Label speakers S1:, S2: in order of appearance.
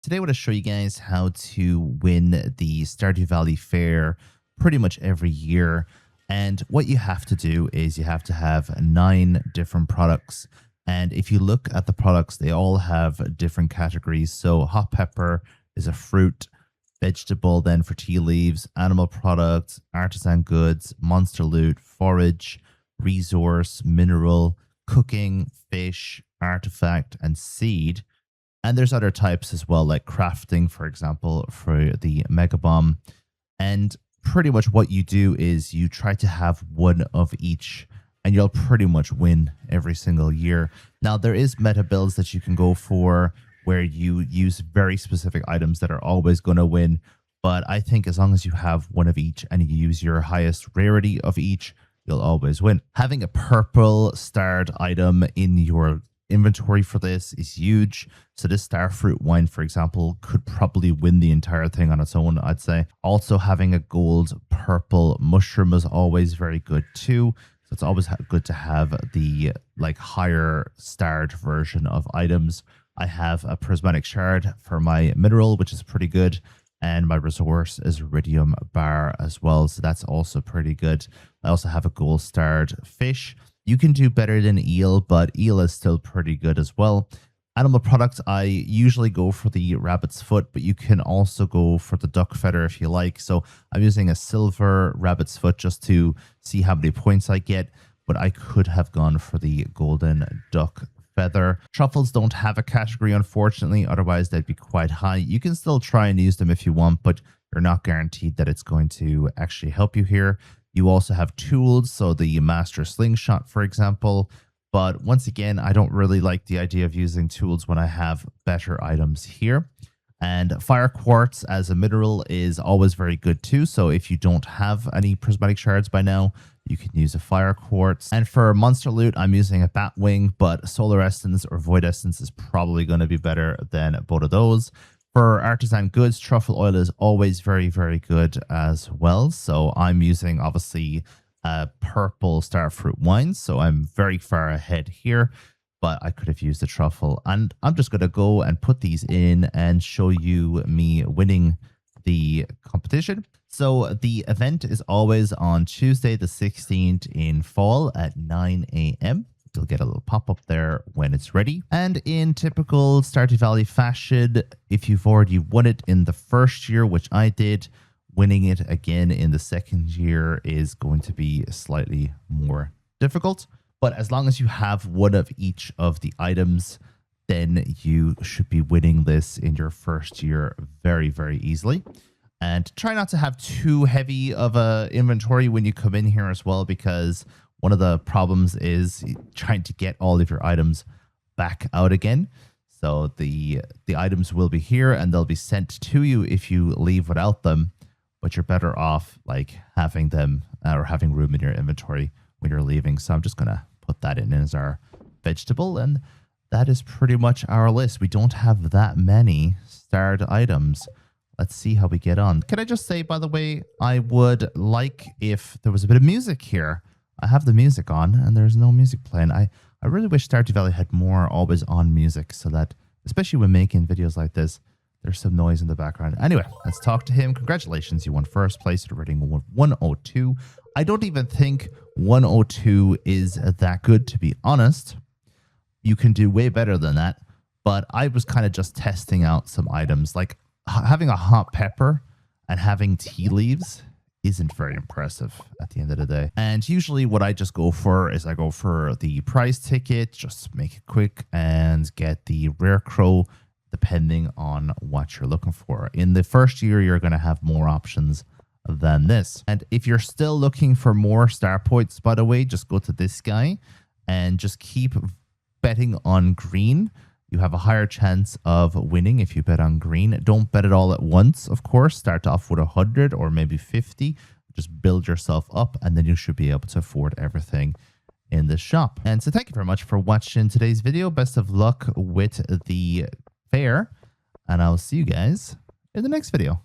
S1: Today, I want to show you guys how to win the Stardew Valley Fair pretty much every year. And what you have to do is you have to have 9 different products. And if you look at the products, they all have different categories. So hot pepper is a fruit, vegetable then for tea leaves, animal products, artisan goods, monster loot, forage, resource, mineral, cooking, fish, artifact, and seed. And there's other types as well, like crafting, for example, for the Mega Bomb. And pretty much what you do is you try to have one of each, and you'll pretty much win every single year. Now, there is meta builds that you can go for where you use very specific items that are always going to win. But I think as long as you have one of each and you use your highest rarity of each, you'll always win. Having a purple starred item in your inventory for this is huge. So this starfruit wine, for example, could probably win the entire thing on its own, I'd say. Also, having a gold purple mushroom is always very good too. So it's always good to have the higher starred version of items. I have a prismatic shard for my mineral, which is pretty good. And my resource is iridium bar as well. So that's also pretty good. I also have a gold starred fish. You can do better than eel, but eel is still pretty good as well. Animal products, I usually go for the rabbit's foot, but you can also go for the duck feather if you like. So I'm using a silver rabbit's foot just to see how many points I get, but I could have gone for the golden duck feather. Truffles don't have a category, unfortunately, otherwise they'd be quite high. You can still try and use them if you want, but you're not guaranteed that it's going to actually help you here. You also have tools, so the master slingshot, for example. But once again, I don't really like the idea of using tools when I have better items here. And fire quartz as a mineral is always very good too. So if you don't have any prismatic shards by now, you can use a fire quartz. And for monster loot, I'm using a bat wing, but solar essence or void essence is probably going to be better than both of those. For artisan goods, truffle oil is always very, very good as well. So I'm using, obviously, purple starfruit wine. So I'm very far ahead here, but I could have used the truffle. And I'm just going to go and put these in and show you me winning the competition. So the event is always on Tuesday, the 16th in fall at 9 a.m. You'll get a little pop-up there when it's ready. And in typical Stardew Valley fashion, if you've already won it in the first year, which I did, winning it again in the second year is going to be slightly more difficult. But as long as you have one of each of the items, then you should be winning this in your first year very, very easily. And try not to have too heavy of a inventory when you come in here as well, because one of the problems is trying to get all of your items back out again. So the items will be here and they'll be sent to you if you leave without them, but you're better off having them or having room in your inventory when you're leaving. So I'm just going to put that in as our vegetable, and that is pretty much our list. We don't have that many starred items. Let's see how we get on. Can I just say, by the way, I would like if there was a bit of music here. I have the music on and there's no music playing. I really wish Stardew Valley had more always on music so that, especially when making videos like this, there's some noise in the background. Anyway, let's talk to him. Congratulations, you won first place at a rating of 102. I don't even think 102 is that good, to be honest. You can do way better than that, but I was kind of just testing out some items. Like having a hot pepper and having tea leaves isn't very impressive at the end of the day. And usually what I just go for is I go for the prize ticket, just make it quick and get the rare crow depending on what you're looking for. In the first year, you're going to have more options than this. And if you're still looking for more star points, by the way, just go to this guy and just keep betting on green. You have a higher chance of winning if you bet on green. Don't bet it all at once, of course. Start off with 100 or maybe 50. Just build yourself up, and then you should be able to afford everything in the shop. And so thank you very much for watching today's video. Best of luck with the fair, and I'll see you guys in the next video.